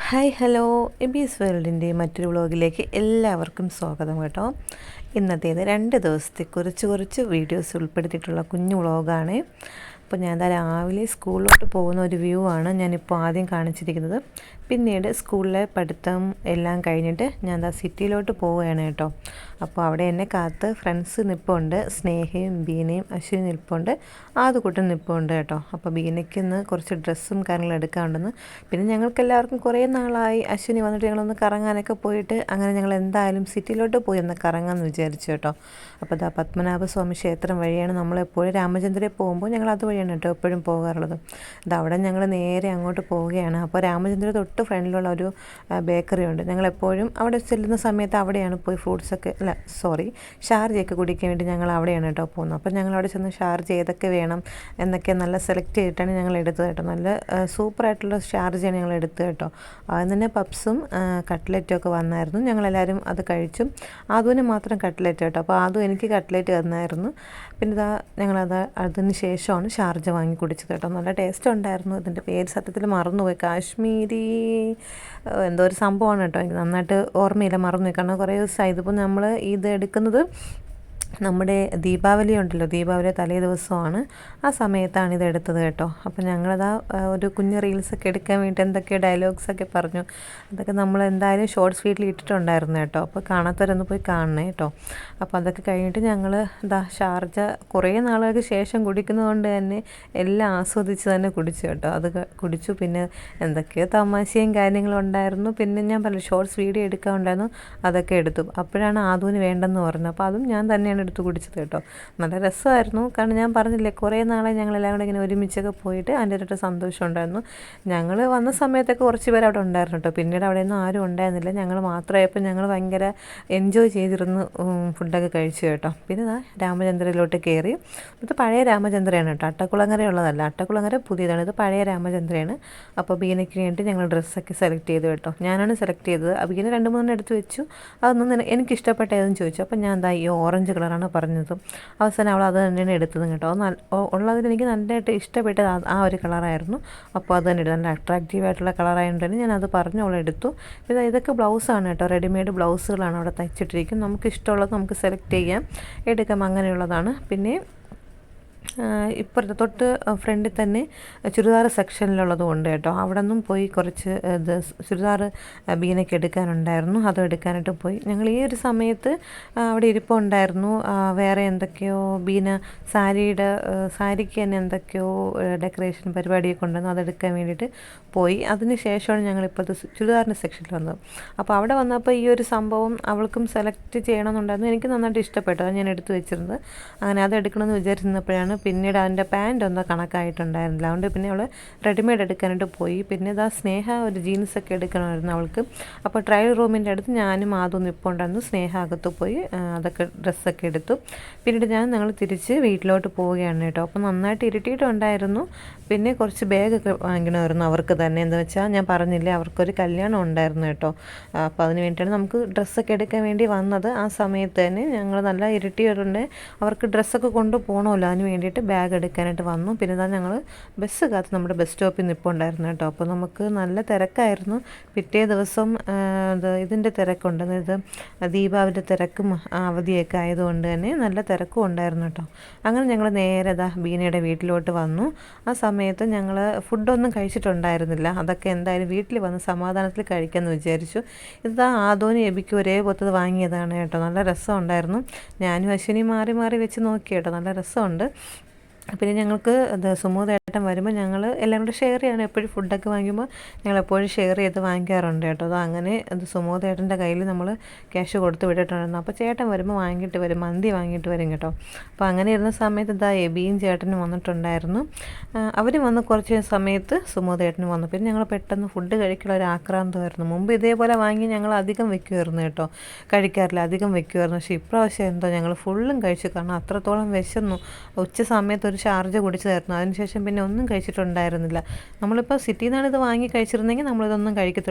Hi hello എബീസ് വേൾഡിൻ്റെ മറ്റൊരു വ്ളോഗിലേക്ക് എല്ലാവർക്കും സ്വാഗതം കേട്ടോ. ഇന്നത്തേത് 2 ദിവസത്തെ കുറച്ച് വീഡിയോസ് ഉൾപ്പെടുത്തിയിട്ടുള്ള കുഞ്ഞു വ്ളോഗാണ്. അപ്പോൾ ഞാൻ രാവിലെ സ്കൂളിലോട്ട് പോകുന്ന ഒരു വ്യൂ ആണ് ഞാനിപ്പോൾ ആദ്യം കാണിച്ചിരിക്കുന്നത്. പിന്നീട് സ്കൂളിലെ പഠിത്തം എല്ലാം കഴിഞ്ഞിട്ട് ഞാൻ സിറ്റിയിലോട്ട് പോവുകയാണ് കേട്ടോ. അപ്പോൾ അവിടെ എന്നെ കാത്ത് ഫ്രണ്ട്സ് നിൽപ്പുണ്ട്. സ്നേഹയും ബീനയും അശ്വിനി നിൽപ്പുണ്ട്, ആദ്യകൂട്ടം നിൽപ്പുണ്ട് കേട്ടോ. അപ്പോൾ ബീനയ്ക്ക് ഇന്ന് കുറച്ച് ഡ്രസ്സും കാര്യങ്ങളും എടുക്കാനുണ്ടെന്ന്. പിന്നെ ഞങ്ങൾക്ക് എല്ലാവർക്കും കുറേ നാളായി അശ്വിനി വന്നിട്ട് ഞങ്ങളൊന്ന് കറങ്ങാനൊക്കെ പോയിട്ട്, അങ്ങനെ ഞങ്ങൾ എന്തായാലും സിറ്റിയിലോട്ട് പോയി ഒന്ന് കറങ്ങാമെന്ന് വിചാരിച്ചു കേട്ടോ. അപ്പോൾ പത്മനാഭസ്വാമി ക്ഷേത്രം വഴിയാണ് നമ്മളെപ്പോഴും രാമചന്ദ്രയിൽ പോകുമ്പോൾ ഞങ്ങൾ അതുവഴിയാണ് കേട്ടോ എപ്പോഴും പോകാറുള്ളത്. അവിടെ ഞങ്ങൾ നേരെ അങ്ങോട്ട് പോവുകയാണ്. അപ്പോൾ രാമചന്ദ്ര തൊട്ട് ഫ്രണ്ടിലുള്ള ഒരു ബേക്കറി ഉണ്ട്. ഞങ്ങളെപ്പോഴും അവിടെ ചെല്ലുന്ന സമയത്ത് അവിടെയാണ് പോയി ഷാർജയൊക്കെ കുടിക്കാൻ വേണ്ടി ഞങ്ങൾ അവിടെയാണ് കേട്ടോ പോകുന്നത്. അപ്പോൾ ഞങ്ങൾ അവിടെ ചെന്ന് ഷാർജ ഏതൊക്കെ വേണം എന്നൊക്കെ നല്ല സെലക്ട് ചെയ്തിട്ടാണ് ഞങ്ങൾ എടുത്തത് കേട്ടോ. നല്ല സൂപ്പറായിട്ടുള്ള ഷാർജയാണ് ഞങ്ങൾ എടുത്തത് കേട്ടോ. അതിന് തന്നെ പപ്സും കട്ട്ലറ്റും ഒക്കെ വന്നായിരുന്നു. ഞങ്ങളെല്ലാവരും അത് കഴിച്ചു. അതുവിന് മാത്രം കട്ട്ലറ്റ് കേട്ടോ. അപ്പോൾ അതും എനിക്ക് കട്ട്ലറ്റ് തന്നായിരുന്നു. പിന്നെ അതിന് ശേഷമാണ് ഷാർജ വാങ്ങി കുടിച്ചത് കേട്ടോ. നല്ല ടേസ്റ്റ് ഉണ്ടായിരുന്നു. ഇതിൻ്റെ പേര് സത്യത്തിൽ മറന്നുപോയി. കാശ്മീരി എന്തോ ഒരു സംഭവമാണ് കേട്ടോ. എനിക്ക് നന്നായിട്ട് ഓർമ്മയില്ല, മറന്നുപോയി. കാരണം കുറേ ദിവസമായി. ഇതിപ്പോൾ നമ്മൾ ഇത് എടുക്കുന്നത് നമ്മുടെ ദീപാവലി ഉണ്ടല്ലോ, ദീപാവലി തലേ ദിവസമാണ്. ആ സമയത്താണ് ഇത് എടുത്തത് കേട്ടോ. അപ്പോൾ ഞങ്ങളതാ ഒരു കുഞ്ഞ് റീൽസൊക്കെ എടുക്കാൻ വേണ്ടി എന്തൊക്കെയോ ഡയലോഗ്സൊക്കെ പറഞ്ഞു. അതൊക്കെ നമ്മൾ എന്തായാലും ഷോർട്സ് ഫീഡിൽ ഇട്ടിട്ടുണ്ടായിരുന്നു കേട്ടോ. അപ്പോൾ കാണാത്തവരൊന്ന് പോയി കാണണേ കേട്ടോ. അപ്പോൾ അതൊക്കെ കഴിഞ്ഞിട്ട് ഞങ്ങൾ ഷാർജ കുറേ നാളുകൾക്ക് ശേഷം കുടിക്കുന്നതുകൊണ്ട് തന്നെ എല്ലാം ആസ്വദിച്ച് തന്നെ കുടിച്ചു കേട്ടോ. അത് കുടിച്ചു. പിന്നെ എന്തൊക്കെയോ തമാശയും കാര്യങ്ങളും ഉണ്ടായിരുന്നു. പിന്നെ ഞാൻ പറഞ്ഞു ഷോർട്സ് വീഡിയോ എടുക്കാനുണ്ടായിരുന്നു, അതൊക്കെ എടുത്തു. അപ്പോഴാണ് ആദൂന് വേണ്ടെന്ന് പറഞ്ഞത്. അപ്പോൾ അതും ഞാൻ തന്നെയാണ് എടുത്ത് കുടിച്ചത് കേട്ടോ. നല്ല രസമായിരുന്നു. കാരണം ഞാൻ പറഞ്ഞില്ലേ, കുറേ നാളെ ഞങ്ങളെല്ലാം കൂടെ ഇങ്ങനെ ഒരുമിച്ചൊക്കെ പോയിട്ട് അതിൻ്റെ ഒരു സന്തോഷം ഉണ്ടായിരുന്നു. ഞങ്ങൾ വന്ന സമയത്തൊക്കെ കുറച്ച് പേര് അവിടെ ഉണ്ടായിരുന്നു കേട്ടോ. പിന്നീട് അവിടെയൊന്നും ആരും ഉണ്ടായിരുന്നില്ല. ഞങ്ങൾ മാത്രമായപ്പോൾ ഞങ്ങൾ ഭയങ്കര എൻജോയ് ചെയ്തിരുന്ന് ഫുഡൊക്കെ കഴിച്ചു കേട്ടോ. പിന്നെ രാമചന്ദ്രയിലോട്ട് കയറി. ഇത് പഴയ രാമചന്ദ്രയാണ് കേട്ടോ, അട്ടക്കുളങ്ങരയുള്ളതല്ല. അട്ടക്കുളങ്ങര പുതിയതാണ്, ഇത് പഴയ രാമചന്ദ്രയാണ്. അപ്പോൾ ബീനയ്ക്ക് വേണ്ടി ഞങ്ങൾ ഡ്രസ്സൊക്കെ സെലക്ട് ചെയ്തു കേട്ടോ. ഞാനാണ് സെലക്ട് ചെയ്തത്. ബീന 2-3 എടുത്ത് വെച്ചു. അതൊന്നും എനിക്ക് ഇഷ്ടപ്പെട്ട ഏതെന്ന് ചോദിച്ചു. അപ്പോൾ ഞാൻ ഈ ഓറഞ്ച് കളറാണ് പറഞ്ഞതും. അവസാനം അവൾ അത് തന്നെയാണ് എടുത്തതും കേട്ടോ. ഉള്ളതിൽ എനിക്ക് നല്ലതായിട്ട് ഇഷ്ടപ്പെട്ടത് ആ ഒരു കളറായിരുന്നു. അപ്പോൾ അത് തന്നെ നല്ല അട്രാക്റ്റീവായിട്ടുള്ള കളറായതുകൊണ്ട് തന്നെ ഞാനത് പറഞ്ഞു അവളെടുത്തു. പിന്നെ ഇതൊക്കെ ബ്ലൗസാണ് കേട്ടോ, റെഡിമെയ്ഡ് ബ്ലൗസുകളാണ് അവിടെ തയ്ച്ചിട്ടിരിക്കും. നമുക്ക് ഇഷ്ടമുള്ളത് നമുക്ക് സെലക്ട് ചെയ്യാം, എടുക്കാം, അങ്ങനെയുള്ളതാണ്. പിന്നെ ഇപ്പുറത്തെ തൊട്ട് ഫ്രണ്ടിൽ തന്നെ ചുരിദാർ സെക്ഷനിലുള്ളതും ഉണ്ട് കേട്ടോ. അവിടെ നിന്നും പോയി കുറച്ച് ചുരിദാർ ബീനയ്ക്ക് എടുക്കാനുണ്ടായിരുന്നു, അതും എടുക്കാനായിട്ട് പോയി. ഞങ്ങൾ ഈ ഒരു സമയത്ത് അവിടെ ഇരിപ്പുണ്ടായിരുന്നു. വേറെ എന്തൊക്കെയോ ബീന സാരിക്ക് തന്നെ എന്തൊക്കെയോ ഡെക്കറേഷൻ പരിപാടിയൊക്കെ ഉണ്ടെന്ന് അതെടുക്കാൻ വേണ്ടിയിട്ട് പോയി. അതിന് ശേഷമാണ് ഞങ്ങളിപ്പോഴത്തെ ചുരിദാറിൻ്റെ സെക്ഷനിൽ വന്നത്. അപ്പോൾ അവിടെ വന്നപ്പോൾ ഈ ഒരു സംഭവം അവൾക്കും സെലക്ട് ചെയ്യണമെന്നുണ്ടായിരുന്നു. എനിക്ക് നന്നായിട്ട് ഇഷ്ടപ്പെട്ടു, അത് ഞാൻ എടുത്തു വെച്ചിരുന്നത്. അങ്ങനെ അത് എടുക്കണമെന്ന് വിചാരിച്ചിരുന്നപ്പോഴാണ് പിന്നീട് അതിൻ്റെ പാൻറ് ഒന്നും കണക്കായിട്ടുണ്ടായിരുന്നില്ല. അതുകൊണ്ട് പിന്നെ അവൾ റെഡിമെയ്ഡ് എടുക്കാനായിട്ട് പോയി. പിന്നെ സ്നേഹ ഒരു ജീൻസൊക്കെ എടുക്കണമായിരുന്നു അവൾക്ക്. അപ്പോൾ ട്രയൽ റൂമിൻ്റെ അടുത്ത് ഞാനും ആദ്യം നിൽപ്പുണ്ടായിരുന്നു. സ്നേഹ അകത്ത് പോയി അതൊക്കെ ഡ്രസ്സൊക്കെ എടുത്തു. പിന്നീട് ഞങ്ങൾ തിരിച്ച് വീട്ടിലോട്ട് പോവുകയാണ് കേട്ടോ. അപ്പോൾ നന്നായിട്ട് ഇരുട്ടിയിട്ടുണ്ടായിരുന്നു. പിന്നെ കുറച്ച് ബാഗൊക്കെ വാങ്ങണമായിരുന്നു അവർക്ക് തന്നെ. എന്താ വെച്ചാൽ ഞാൻ പറഞ്ഞില്ലേ, അവർക്കൊരു കല്യാണം ഉണ്ടായിരുന്നു കേട്ടോ. അപ്പോൾ അതിന് വേണ്ടിയിട്ടാണ് നമുക്ക് ഡ്രസ്സൊക്കെ എടുക്കാൻ വേണ്ടി വന്നത്. ആ സമയത്ത് തന്നെ ഞങ്ങൾ നല്ല ഇരുട്ടിയിട്ടുണ്ട്, അവർക്ക് ഡ്രസ്സൊക്കെ കൊണ്ടുപോകണമല്ലോ, അതിന് വേണ്ടിയിട്ട് ബാഗ് എടുക്കാനായിട്ട് വന്നു. പിന്നെ ഞങ്ങൾ ബസ് കാത്ത് നമ്മുടെ ബസ് സ്റ്റോപ്പിൽ നിൽപ്പുണ്ടായിരുന്നു കേട്ടോ. അപ്പോൾ നമുക്ക് നല്ല തിരക്കായിരുന്നു. പിറ്റേ ദിവസം ഇതിൻ്റെ തിരക്കുണ്ട്, അതായത് ദീപാവലിൻ്റെ തിരക്കും അവധിയൊക്കെ ആയതുകൊണ്ട് തന്നെ നല്ല തിരക്കും ഉണ്ടായിരുന്നു കേട്ടോ. അങ്ങനെ ഞങ്ങൾ നേരെ ബീനയുടെ വീട്ടിലോട്ട് വന്നു. ആ സമയത്ത് ഞങ്ങൾ ഫുഡൊന്നും കഴിച്ചിട്ടുണ്ടായിരുന്നില്ല. അതൊക്കെ എന്തായാലും വീട്ടിൽ വന്ന് സമാധാനത്തിൽ കഴിക്കാമെന്ന് വിചാരിച്ചു. ആദോനും എബിക്കും ഒരേപോലത്തത് വാങ്ങിയതാണ് കേട്ടോ. നല്ല രസമുണ്ടായിരുന്നു. ഞാനും അശ്വിനി മാറി മാറി വെച്ച് നോക്കി കേട്ടോ, നല്ല രസമുണ്ട്. പിന്നെ ഞങ്ങൾക്ക് സുമോദേട്ടൻ വരുമ്പോൾ ഞങ്ങൾ എല്ലാം കൂടെ ഷെയർ ചെയ്യണം. എപ്പോഴും ഫുഡൊക്കെ വാങ്ങിക്കുമ്പോൾ ഞങ്ങൾ എപ്പോഴും ഷെയർ ചെയ്ത് വാങ്ങിക്കാറുണ്ട് കേട്ടോ. അങ്ങനെ സുമോദേട്ടൻ്റെ കയ്യിൽ നമ്മൾ ക്യാഷ് കൊടുത്ത് വിട്ടിട്ടുണ്ടായിരുന്നു. അപ്പോൾ ചേട്ടൻ വരുമ്പോൾ വാങ്ങിയിട്ട് വരും, മന്തി വാങ്ങിയിട്ട് വരും കേട്ടോ. അപ്പോൾ അങ്ങനെ ഇരുന്ന സമയത്ത് എബിയും ചേട്ടനും വന്നിട്ടുണ്ടായിരുന്നു. അവർ വന്ന് കുറച്ച് സമയത്ത് സുമോദേട്ടനും വന്നു. പിന്നെ ഞങ്ങൾ പെട്ടെന്ന് ഫുഡ് കഴിക്കാനുള്ള ഒരു ആക്രാന്തമായിരുന്നു. മുമ്പ് ഇതേപോലെ വാങ്ങി ഞങ്ങൾ അധികം വെക്കുമായിരുന്നു കേട്ടോ, കഴിക്കാറില്ല, അധികം വെക്കുമായിരുന്നു. പക്ഷേ ഇപ്രാവശ്യം എന്തോ ഞങ്ങൾ ഫുള്ളും കഴിച്ചു. കാരണം അത്രത്തോളം വിശന്നു. ഉച്ച സമയത്ത് ഒരു ഷാർജ കുടിച്ചതായിരുന്നു. അതിനുശേഷം പിന്നെ ഒന്നും കഴിച്ചിട്ടുണ്ടായിരുന്നില്ല. നമ്മളിപ്പോൾ സിറ്റിയിൽ നിന്നാണ് ഇത് വാങ്ങി കഴിച്ചിരുന്നെങ്കിൽ നമ്മളിതൊന്നും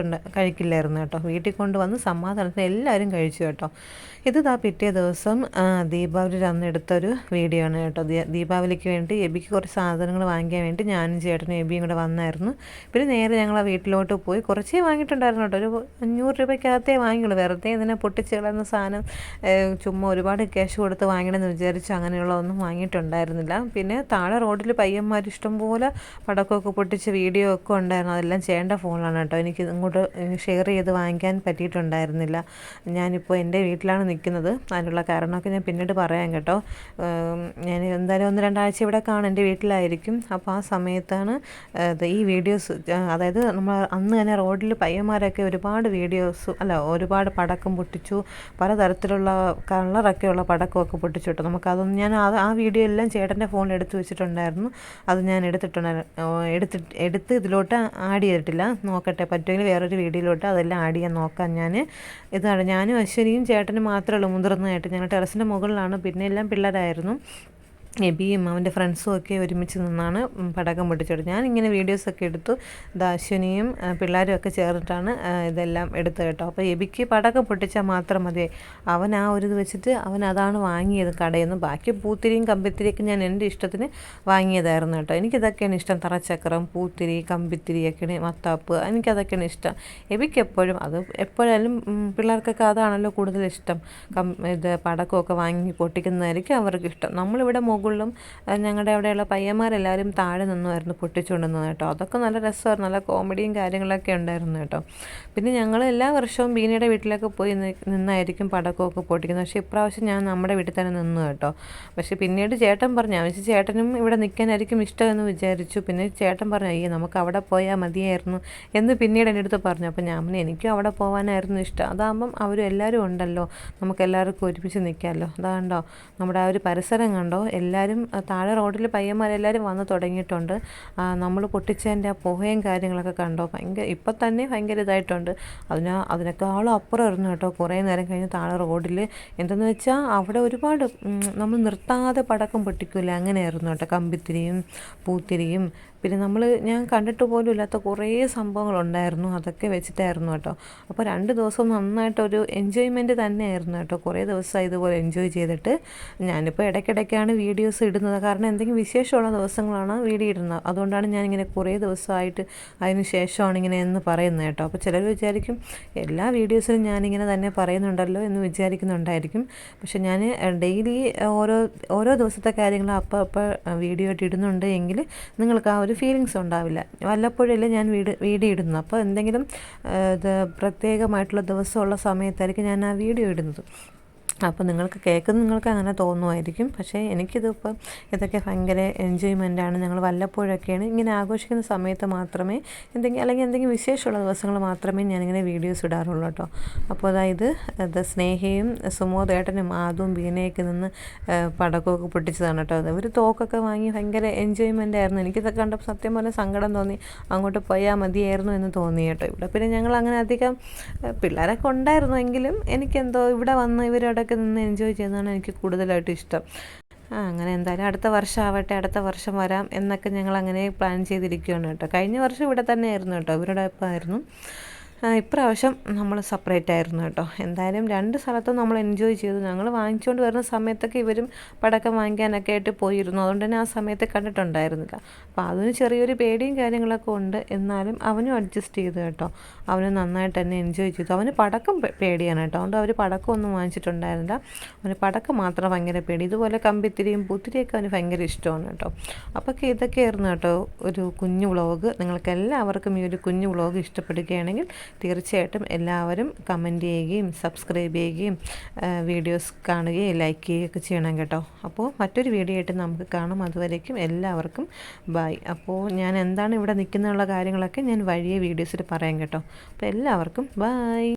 കഴിക്കില്ലായിരുന്നു കേട്ടോ. വീട്ടിൽ കൊണ്ടുവന്ന് സമാധാനത്തിന് എല്ലാവരും കഴിച്ചു കേട്ടോ. ഇത് പിറ്റേ ദിവസം ദീപാവലിയുടെ അന്ന് എടുത്തൊരു വീഡിയോ ആണ് കേട്ടോ. ദീപാവലിക്ക് വേണ്ടി എബിക്ക് കുറച്ച് സാധനങ്ങൾ വാങ്ങിക്കാൻ വേണ്ടി ഞാനും ചേട്ടനും എബിയും കൂടെ വന്നായിരുന്നു. പിന്നെ നേരെ ഞങ്ങൾ ആ വീട്ടിലോട്ട് പോയി. കുറച്ചേ വാങ്ങിയിട്ടുണ്ടായിരുന്നു കേട്ടോ. ഒരു 500 രൂപയ്ക്കകത്തേ വാങ്ങിയുള്ളൂ. വെറുതെ ഇതിനെ പൊട്ടിച്ച് കളയുന്ന സാധനം ചുമ്മാ ഒരുപാട് ക്യാഷ് കൊടുത്ത് വാങ്ങണമെന്ന് വിചാരിച്ച് അങ്ങനെയുള്ള ഒന്നും വാങ്ങിയിട്ടുണ്ടായിരുന്നില്ല. പിന്നെ താഴെ റോഡിൽ പയ്യന്മാർ ഇഷ്ടംപോലെ പടക്കമൊക്കെ പൊട്ടിച്ച് വീഡിയോ ഒക്കെ ഉണ്ടായിരുന്നു. അതെല്ലാം ചെയ്യേണ്ട ഫോണിലാണ് കേട്ടോ. എനിക്ക് ഇങ്ങോട്ട് ഷെയർ ചെയ്ത് വാങ്ങിക്കാൻ പറ്റിയിട്ടുണ്ടായിരുന്നില്ല. ഞാനിപ്പോൾ എൻ്റെ വീട്ടിലാണ് നിൽക്കുന്നത്. അതിനുള്ള കാരണമൊക്കെ ഞാൻ പിന്നീട് പറയാം കേട്ടോ. ഞാൻ എന്തായാലും 1-2 ആഴ്ച ഇവിടെ കാണും, എൻ്റെ വീട്ടിലായിരിക്കും. അപ്പോൾ ആ സമയത്താണ് ഈ വീഡിയോസ്, അതായത് നമ്മൾ അന്ന് തന്നെ റോഡിൽ പയ്യന്മാരൊക്കെ ഒരുപാട് പടക്കം പൊട്ടിച്ചു. പലതരത്തിലുള്ള കളറൊക്കെയുള്ള പടക്കമൊക്കെ പൊട്ടിച്ചു കേട്ടോ. നമുക്കതൊന്നും ഞാൻ ആ വീഡിയോ എല്ലാം ചേട്ടൻ്റെ ഫോണിൽ എടുത്ത് വെച്ചിട്ടുണ്ടായിരുന്നു. അത് ഞാൻ എടുത്ത് ഇതിലോട്ട് ആഡ് ചെയ്തിട്ടില്ല. നോക്കട്ടെ, പറ്റുമെങ്കിൽ വേറൊരു വീഡിയോയിലോട്ട് അതെല്ലാം ആഡ് ചെയ്യാൻ നോക്കാം. ഇതാണ് ഞാനും അശ്വനിയും ചേട്ടനും മാത്രമേ ഉള്ളൂ മുതിർന്നതായിട്ട്. ഞങ്ങൾ ടെറസിൻ്റെ മുകളിലാണ്. പിന്നെ എല്ലാം പിള്ളേരായിരുന്നു. എബിയും അവൻ്റെ ഫ്രണ്ട്സും ഒക്കെ ഒരുമിച്ച് നിന്നാണ് പടക്കം പൊട്ടിച്ചത്. ഞാനിങ്ങനെ വീഡിയോസൊക്കെ എടുത്തു. അശ്വനിയും പിള്ളേരും ഒക്കെ ചേർന്നിട്ടാണ് ഇതെല്ലാം എടുത്തത് കേട്ടോ. അപ്പോൾ എബിക്ക് പടക്കം പൊട്ടിച്ചാൽ മാത്രം മതി. അവൻ ആ ഒരു ഇത് വെച്ചിട്ട് അവൻ അതാണ് വാങ്ങിയത് കടയിൽ നിന്ന്. ബാക്കി പൂത്തിരിയും കമ്പിത്തിരിയൊക്കെ ഞാൻ എൻ്റെ ഇഷ്ടത്തിന് വാങ്ങിയതായിരുന്നു കേട്ടോ. എനിക്കിതൊക്കെയാണ് ഇഷ്ടം. തറച്ചക്രം, പൂത്തിരി, കമ്പിത്തിരിയൊക്കെയാണ്, മത്താപ്പ്, എനിക്കതൊക്കെയാണ് ഇഷ്ടം. എബിക്ക് എപ്പോഴായാലും പിള്ളേർക്കൊക്കെ അതാണല്ലോ കൂടുതൽ ഇഷ്ടം. പടക്കമൊക്കെ വാങ്ങി പൊട്ടിക്കുന്നതായിരിക്കും അവർക്ക് ഇഷ്ടം. നമ്മളിവിടെ മുകളിലും ഞങ്ങളുടെ അവിടെയുള്ള പയ്യന്മാരെല്ലാവരും താഴെ നിന്നുമായിരുന്നു പൊട്ടിച്ചുകൊണ്ടിരുന്നത് കേട്ടോ. അതൊക്കെ നല്ല രസമായിരുന്നു. നല്ല കോമഡിയും കാര്യങ്ങളൊക്കെ ഉണ്ടായിരുന്നു കേട്ടോ. പിന്നെ ഞങ്ങൾ എല്ലാ വർഷവും ബീനയുടെ വീട്ടിലൊക്കെ പോയി നിന്നായിരിക്കും പടക്കമൊക്കെ പൊട്ടിക്കുന്നത്. പക്ഷേ ഇപ്രാവശ്യം ഞാൻ നമ്മുടെ വീട്ടിൽ തന്നെ നിന്നു കേട്ടോ. പക്ഷേ പിന്നീട് ചേട്ടൻ പറഞ്ഞു, ചേട്ടനും ഇവിടെ നിൽക്കാനായിരിക്കും ഇഷ്ടമെന്ന് വിചാരിച്ചു. പിന്നെ ചേട്ടൻ പറഞ്ഞു, അയ്യേ നമുക്ക് അവിടെ പോയാൽ മതിയായിരുന്നു എന്ന് പിന്നീട് എൻ്റെ അടുത്ത് പറഞ്ഞു. അപ്പോൾ ഞാൻ പറഞ്ഞു, എനിക്കും അവിടെ പോകാനായിരുന്നു ഇഷ്ടം. അതാകുമ്പം എല്ലാവരും ഉണ്ടല്ലോ, നമുക്ക് എല്ലാവർക്കും ഒരുമിച്ച് നിൽക്കാമല്ലോ. അതാണ്ടോ നമ്മുടെ ആ ഒരു പരിസരം കണ്ടോ, എല്ലാവരും താഴെ റോഡിൽ പയ്യന്മാരെല്ലാവരും വന്ന് തുടങ്ങിയിട്ടുണ്ട്. നമ്മൾ പൊട്ടിച്ചതിൻ്റെ ആ പുകയും കാര്യങ്ങളൊക്കെ കണ്ടോ, ഇപ്പം തന്നെ ഭയങ്കര ഇതായിട്ടുണ്ട്. അതിനേക്കാളും അപ്പുറം ഇരുന്നു കേട്ടോ. കുറേ നേരം കഴിഞ്ഞ് താഴെ റോഡിൽ എന്തെന്ന് വെച്ചാൽ അവിടെ ഒരുപാട് നമ്മൾ നിർത്താതെ പടക്കം പൊട്ടിക്കില്ല, അങ്ങനെയായിരുന്നു കേട്ടോ. കമ്പിത്തിരിയും പൂത്തിരിയും പിന്നെ ഞാൻ കണ്ടിട്ട് പോലും ഇല്ലാത്ത കുറേ സംഭവങ്ങളുണ്ടായിരുന്നു. അതൊക്കെ വെച്ചിട്ടായിരുന്നു കേട്ടോ. അപ്പോൾ 2 ദിവസം നന്നായിട്ടൊരു എൻജോയ്മെൻറ്റ് തന്നെയായിരുന്നു കേട്ടോ. കുറേ ദിവസമായി ഇതുപോലെ എൻജോയ് ചെയ്തിട്ട്. ഞാനിപ്പോൾ ഇടയ്ക്കിടയ്ക്കാണ് വീഡിയോസ് ഇടുന്നത്. കാരണം എന്തെങ്കിലും വിശേഷമുള്ള ദിവസങ്ങളാണ് വീഡിയോ ഇടുന്നത്. അതുകൊണ്ടാണ് ഞാനിങ്ങനെ കുറേ ദിവസമായിട്ട് അതിന് ശേഷമാണ് ഇങ്ങനെ എന്ന് പറയുന്നത് കേട്ടോ. അപ്പോൾ ചിലർ വിചാരിക്കും എല്ലാ വീഡിയോസിലും ഞാനിങ്ങനെ തന്നെ പറയുന്നുണ്ടല്ലോ എന്ന് വിചാരിക്കുന്നുണ്ടായിരിക്കും. പക്ഷെ ഞാൻ ഡെയിലി ഓരോ ദിവസത്തെ കാര്യങ്ങൾ അപ്പോൾ വീഡിയോ ആയിട്ട് ഇടുന്നുണ്ട് എങ്കിൽ നിങ്ങൾക്ക് ആ ഒരു ഫീലിങ്സ് ഉണ്ടാവില്ല. വല്ലപ്പോഴല്ലേ ഞാൻ വീഡിയോ ഇടുന്നത്. അപ്പോൾ എന്തെങ്കിലും പ്രത്യേകമായിട്ടുള്ള ദിവസമുള്ള സമയത്തായിരിക്കും ഞാൻ ആ വീഡിയോ ഇടുന്നത്. അപ്പോൾ നിങ്ങൾക്ക് അങ്ങനെ തോന്നുമായിരിക്കും. പക്ഷേ ഇതൊക്കെ ഭയങ്കര എൻജോയ്മെൻറ്റാണ്. ഞങ്ങൾ വല്ലപ്പോഴൊക്കെയാണ് ഇങ്ങനെ ആഘോഷിക്കുന്ന സമയത്ത് മാത്രമേ അല്ലെങ്കിൽ എന്തെങ്കിലും വിശേഷമുള്ള ദിവസങ്ങൾ മാത്രമേ ഞാനിങ്ങനെ വീഡിയോസ് ഇടാറുള്ളൂ കേട്ടോ. അപ്പോൾ അതായത് സ്നേഹയും സുമോദേട്ടനും ആദും ബീനയൊക്കെ നിന്ന് പടക്കമൊക്കെ പൊട്ടിച്ചതാണ് കേട്ടോ. ഒരു തോക്കൊക്കെ വാങ്ങി ഭയങ്കര എൻജോയ്മെൻ്റ് ആയിരുന്നു. എനിക്കിതൊക്കെ കണ്ടപ്പോൾ സത്യം പറഞ്ഞാൽ സങ്കടം തോന്നി. അങ്ങോട്ട് പോയാൽ മതിയായിരുന്നു എന്ന് തോന്നി കേട്ടോ. ഇവിടെ പിന്നെ ഞങ്ങൾ അങ്ങനെ അധികം പിള്ളേരൊക്കെ ഉണ്ടായിരുന്നു എങ്കിലും എനിക്കെന്തോ ഇവിടെ വന്ന് ഇവരോടൊക്കെ നിന്ന് എൻജോയ് ചെയ്യുന്നതാണ് എനിക്ക് കൂടുതലായിട്ട് ഇഷ്ടം. അങ്ങനെ എന്തായാലും അടുത്ത വർഷം ആവട്ടെ, അടുത്ത വർഷം വരാം എന്നൊക്കെ ഞങ്ങൾ അങ്ങനെ പ്ലാൻ ചെയ്തിരിക്കുകയാണ് കേട്ടോ. കഴിഞ്ഞ വർഷം ഇവിടെ തന്നെ ആയിരുന്നു കേട്ടോ, ഇവരോടൊപ്പം ആയിരുന്നു. ഇപ്രാവശ്യം നമ്മൾ സെപ്പറേറ്റ് ആയിരുന്നു കേട്ടോ. എന്തായാലും 2 സ്ഥലത്തും നമ്മൾ എൻജോയ് ചെയ്തു. ഞങ്ങൾ വാങ്ങിച്ചുകൊണ്ട് വരുന്ന സമയത്തൊക്കെ ഇവരും പടക്കം വാങ്ങിക്കാനൊക്കെ ആയിട്ട് പോയിരുന്നു. അതുകൊണ്ട് തന്നെ ആ സമയത്ത് കണ്ടിട്ടുണ്ടായിരുന്നില്ല. അപ്പോൾ അതിന് ചെറിയൊരു പേടിയും കാര്യങ്ങളൊക്കെ ഉണ്ട്. എന്നാലും അവനും അഡ്ജസ്റ്റ് ചെയ്തു കേട്ടോ. അവന് നന്നായിട്ട് തന്നെ എൻജോയ് ചെയ്തു. അവന് പടക്കം പേടിയാണ് കേട്ടോ. അതുകൊണ്ട് അവർ പടക്കമൊന്നും വാങ്ങിച്ചിട്ടുണ്ടായിരുന്നില്ല. അവന് പടക്കം മാത്രം ഭയങ്കര പേടി. ഇതുപോലെ കമ്പിത്തിരിയും പൂത്തിരിയൊക്കെ അവന് ഭയങ്കര ഇഷ്ടമാണ് കേട്ടോ. അപ്പോൾ ഇതൊക്കെയായിരുന്നു കേട്ടോ ഒരു കുഞ്ഞു വ്ളോഗ്. നിങ്ങൾക്ക് എല്ലാവർക്കും ഈ ഒരു കുഞ്ഞു വ്ളോഗ് ഇഷ്ടപ്പെടുകയാണെങ്കിൽ തീർച്ചയായിട്ടും എല്ലാവരും കമൻറ്റ് ചെയ്യുകയും സബ്സ്ക്രൈബ് ചെയ്യുകയും വീഡിയോസ് കാണുകയും ലൈക്ക് ചെയ്യുകയൊക്കെ ചെയ്യണം കേട്ടോ. അപ്പോൾ മറ്റൊരു വീഡിയോ ആയിട്ട് നമുക്ക് കാണാം. അതുവരേക്കും എല്ലാവർക്കും ബൈ. അപ്പോൾ ഞാൻ എന്താണ് ഇവിടെ നിൽക്കുന്നുള്ള കാര്യങ്ങളൊക്കെ ഞാൻ വഴിയെ വീഡിയോസിൽ പറയാം കേട്ടോ. അപ്പോൾ എല്ലാവർക്കും ബൈ.